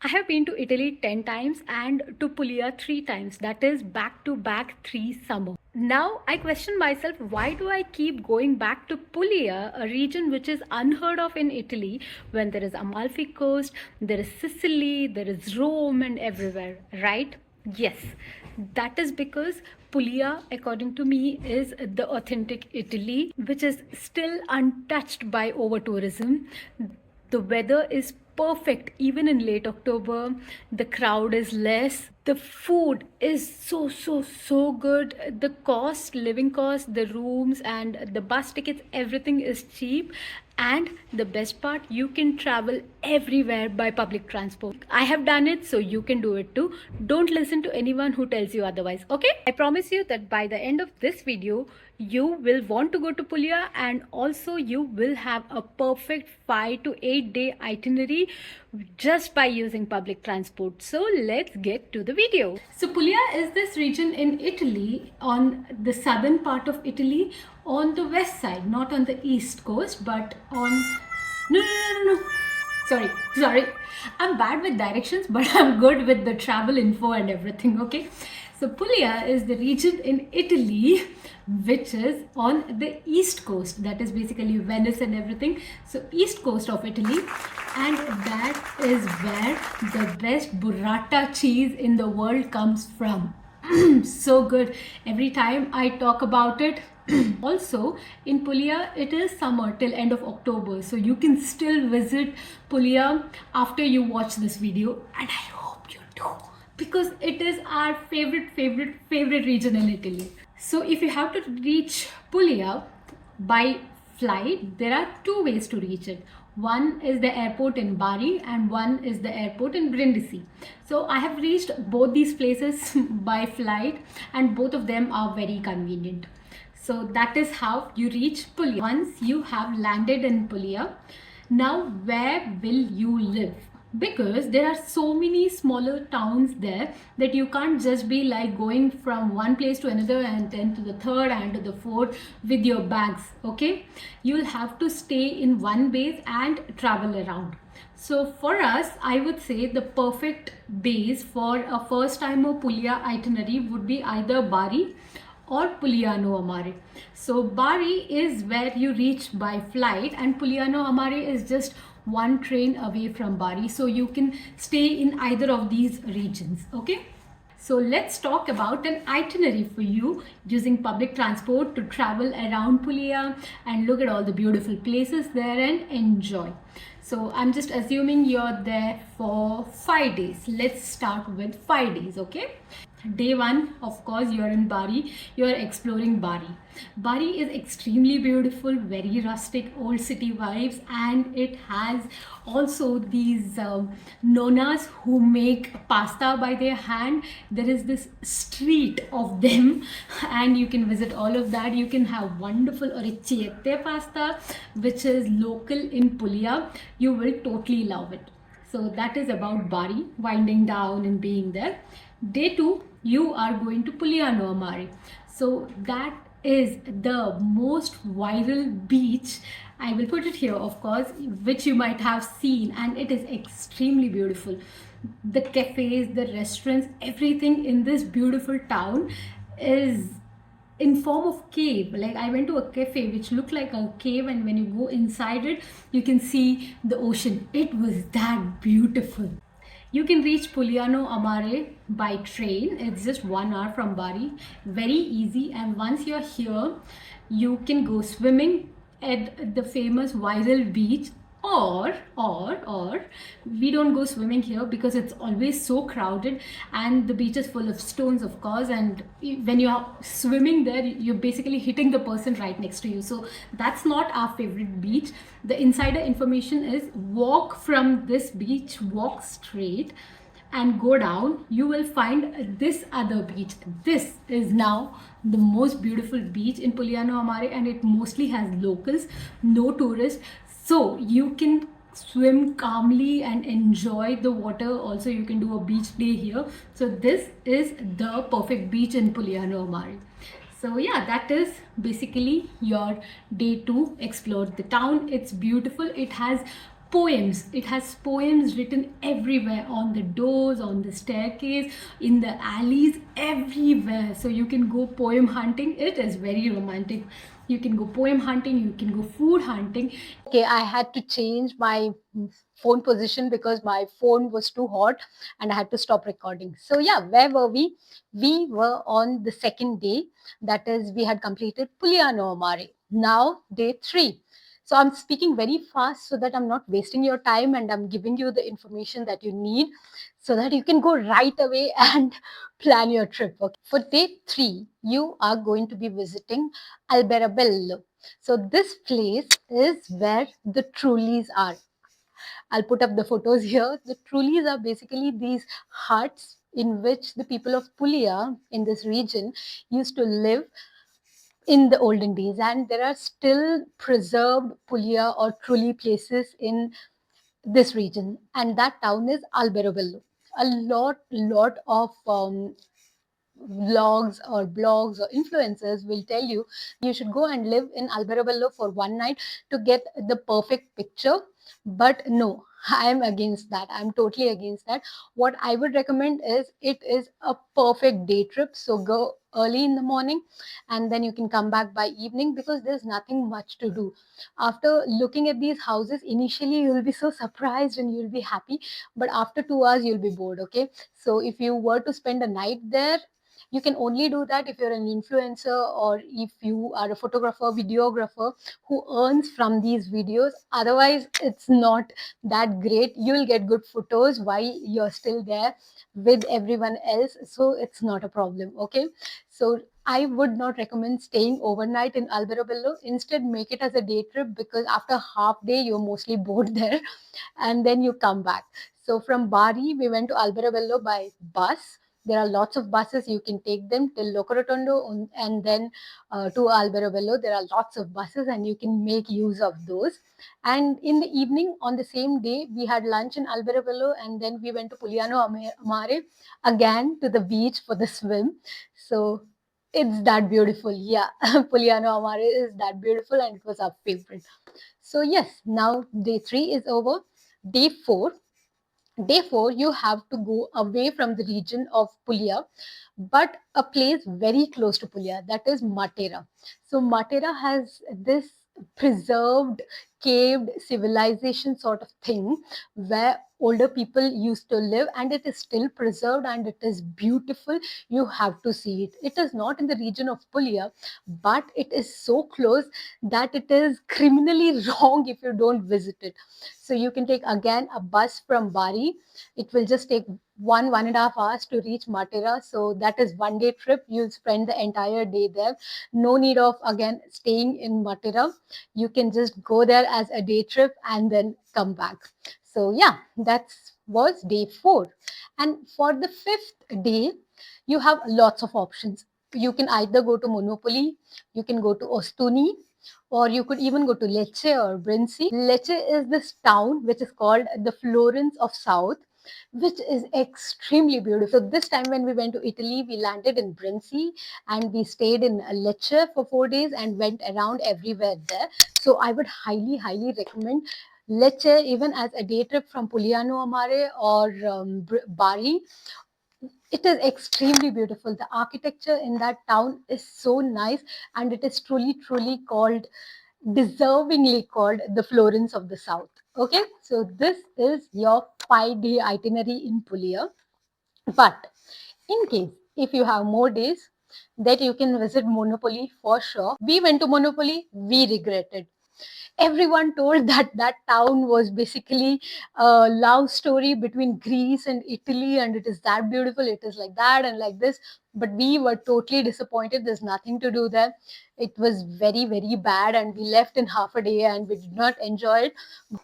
I have been to Italy 10 times and to Puglia 3 times. That is back to back 3 summer. Now I question myself, why do I keep going back to Puglia, a region which is unheard of in Italy, when there is Amalfi Coast, there is Sicily, there is Rome and everywhere, right? Yes, that is because Puglia, according to me, is the authentic Italy, which is still untouched by over tourism. The weather is perfect even in late October. The crowd is less. The food is so good. The cost, living cost, the rooms and the bus tickets, everything is cheap. And the best part, you can travel everywhere by public transport. I have done it, so you can do it too. Don't listen to anyone who tells you otherwise, okay? I promise you that by the end of this video, you will want to go to Puglia, and also you will have a perfect 5 to 8 day itinerary just by using public transport. So let's get to the video. So Puglia is this region in Italy, on the southern part of Italy, on the west side, not on the east coast, but on no. Sorry. I'm bad with directions, but I'm good with the travel info and everything, okay? So Puglia is the region in Italy which is on the east coast, that is basically Venice and everything. So east coast of Italy, and that is where the best burrata cheese in the world comes from. So good. Every time I talk about it. Also in Puglia, it is summer till end of October, so you can still visit Puglia after you watch this video, and I hope you do, because it is our favorite region in Italy. So if you have to reach Puglia by flight, there are two ways to reach it. One is the airport in Bari and one is the airport in Brindisi. So I have reached both these places by flight, and both of them are very convenient. So that is how you reach Puglia. Once you have landed in Puglia, now where will you live? Because there are so many smaller towns there that you can't just be like going from one place to another and then to the third and to the fourth with your bags, okay? You'll have to stay in one base and travel around. So for us, I would say the perfect base for a first timer Puglia itinerary would be either Bari or Pugliano Amare. So Bari is where you reach by flight, and Pugliano Amare is just one train away from Bari, so you can stay in either of these regions, okay? So let's talk about an itinerary for you using public transport to travel around Puglia and look at all the beautiful places there and enjoy. So I'm just assuming you're there for 5 days. Let's start with 5 days, okay? Day 1, of course, you're in Bari. You're exploring Bari. Bari is extremely beautiful, very rustic, old city vibes, and it has also these nonas who make pasta by their hand. There is this street of them, and you can visit all of that. You can have wonderful orecchiette pasta, which is local in Puglia. You will totally love it. So that is about Bari, winding down and being there. Day 2, you are going to Pugliano Amare. So that is the most viral beach. I will put it here, of course, which you might have seen, and it is extremely beautiful. The cafes, the restaurants, everything in this beautiful town is in form of cave. Like, I went to a cafe which looked like a cave, and when you go inside it, you can see the ocean. It was that beautiful. You can reach Pugliano Amare by train. It's just 1 hour from Bari. Very easy. And once you're here, you can go swimming at the famous viral beach, or we don't go swimming here because it's always so crowded and the beach is full of stones, of course, and when you're swimming there, you're basically hitting the person right next to you. So that's not our favorite beach. The insider information is, walk from this beach, walk straight and go down, you will find this other beach. This is now the most beautiful beach in Pugliano Amare, and it mostly has locals, no tourists, so you can swim calmly and enjoy the water. Also, you can do a beach day here. So this is the perfect beach in Pugliano Amare. So yeah, that is basically your day 2. Explore the town. It's beautiful. It has poems. It has poems written everywhere, on the doors, on the staircase, in the alleys, everywhere. So you can go poem hunting. It is very romantic. You can go poem hunting, you can go food hunting. Okay, I had to change my phone position because my phone was too hot and I had to stop recording. So yeah, where were we? We were on the second day, that is, we had completed Puliano Amare. Now day 3. So I'm speaking very fast so that I'm not wasting your time and I'm giving you the information that you need so that you can go right away and plan your trip. Okay. For day 3, you are going to be visiting Alberobello. So this place is where the Trulies are. I'll put up the photos here. The Trulies are basically these huts in which the people of Puglia in this region used to live in the olden days, and there are still preserved Puglia or Trulli places in this region, and that town is Alberobello. A lot of vlogs or blogs or influencers will tell you should go and live in Alberobello for one night to get the perfect picture. But no, I am against that. I'm totally against that. What I would recommend is, it is a perfect day trip. So go early in the morning and then you can come back by evening, because there's nothing much to do. After looking at these houses, initially you'll be so surprised and you'll be happy, but after 2 hours you'll be bored. Okay, so if you were to spend a night there, you can only do that if you're an influencer or if you are a photographer, videographer who earns from these videos. Otherwise, it's not that great. You'll get good photos while you're still there with everyone else, so it's not a problem. Okay, so I would not recommend staying overnight in Alberobello. Instead, make it as a day trip, because after half day you're mostly bored there and then you come back. So from Bari, we went to Alberobello by bus. There are lots of buses. You can take them till Locorotondo and then to Alberobello. There are lots of buses and you can make use of those. And in the evening, on the same day, we had lunch in Alberobello and then we went to Puliano Amare again to the beach for the swim. So it's that beautiful. Yeah, Puliano Amare is that beautiful and it was our favorite. So yes, now day 3 is over. Day 4, you have to go away from the region of Puglia, but a place very close to Puglia, that is Matera. So Matera has this preserved caved civilization sort of thing where older people used to live, and it is still preserved and it is beautiful. You have to see it. It is not in the region of Puglia, but it is so close that it is criminally wrong if you don't visit it. So you can take again a bus from Bari. It will just take 1.5 hours to reach Matera. So that is one day trip. You'll spend the entire day there. No need of again staying in Matera. You can just go there as a day trip and then come back. So yeah, that was day 4. And for the 5th day, you have lots of options. You can either go to Monopoly, you can go to Ostuni, or you could even go to Lecce or Brinci. Lecce is this town which is called the Florence of South, which is extremely beautiful. So this time when we went to Italy, we landed in Brinci and we stayed in Lecce for 4 days and went around everywhere there. So I would highly recommend Lecce even as a day trip from Puliano Amare or Bari. It is extremely beautiful. The architecture in that town is so nice, and it is truly called, deservingly called, the Florence of the South. Okay, so this is your 5-day itinerary in Puglia. But in case if you have more days, that you can visit Monopoly for sure. We went to Monopoly, we regretted. Everyone told that that town was basically a love story between Greece and Italy, and it is that beautiful, it is like that and like this. But we were totally disappointed. There's nothing to do there. It was very bad, and we left in half a day and we did not enjoy it.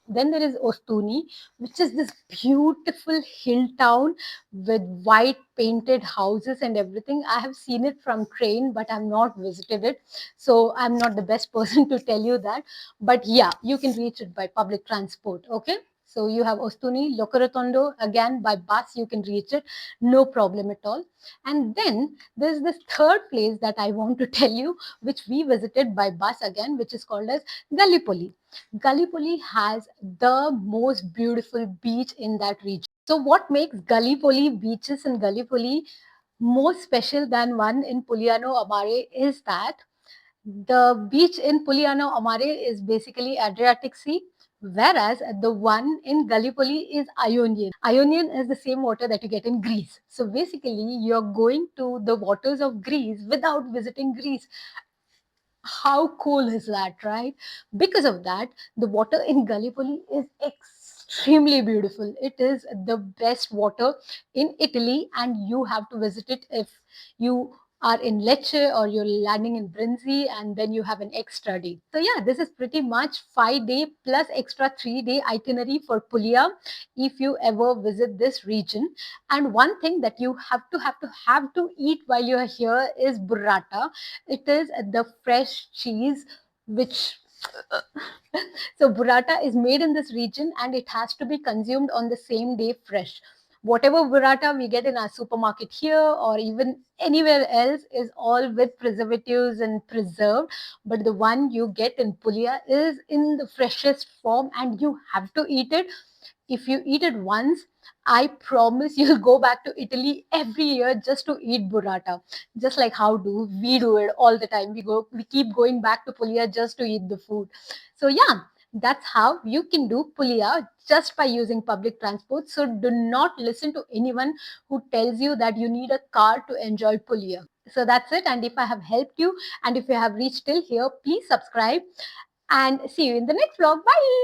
Then there is Ostuni, which is this beautiful hill town with white painted houses and everything. I have seen it from train, but I've not visited it. So I'm not the best person to tell you that. But yeah, you can reach it by public transport. Okay. So you have Ostuni, Locaratondo, again by bus you can reach it, no problem at all. And then there's this third place that I want to tell you, which we visited by bus again, which is called as Gallipoli. Gallipoli has the most beautiful beach in that region. So what makes Gallipoli beaches in Gallipoli more special than one in Puliano Amare is that the beach in Puliano Amare is basically Adriatic Sea, whereas the one in Gallipoli is Ionian. Ionian is the same water that you get in Greece. So basically, you're going to the waters of Greece without visiting Greece. How cool is that, right? Because of that, the water in Gallipoli is extremely beautiful. It is the best water in Italy, and you have to visit it if you are in Lecce or you're landing in Brindisi, and then you have an extra day. So yeah, this is pretty much 5 day plus extra 3 day itinerary for Puglia if you ever visit this region. And one thing that you have to eat while you're here is burrata. It is the fresh cheese which so burrata is made in this region and it has to be consumed on the same day fresh. Whatever burrata we get in our supermarket here or even anywhere else is all with preservatives and preserved, but the one you get in Puglia is in the freshest form and you have to eat it. If you eat it once, I promise you'll go back to Italy every year just to eat burrata. Just like how do we do it all the time. We keep going back to Puglia just to eat the food. So yeah, that's how you can do Puglia just by using public transport. So do not listen to anyone who tells you that you need a car to enjoy Puglia. So that's it. And if I have helped you and if you have reached till here, please subscribe and see you in the next vlog. Bye.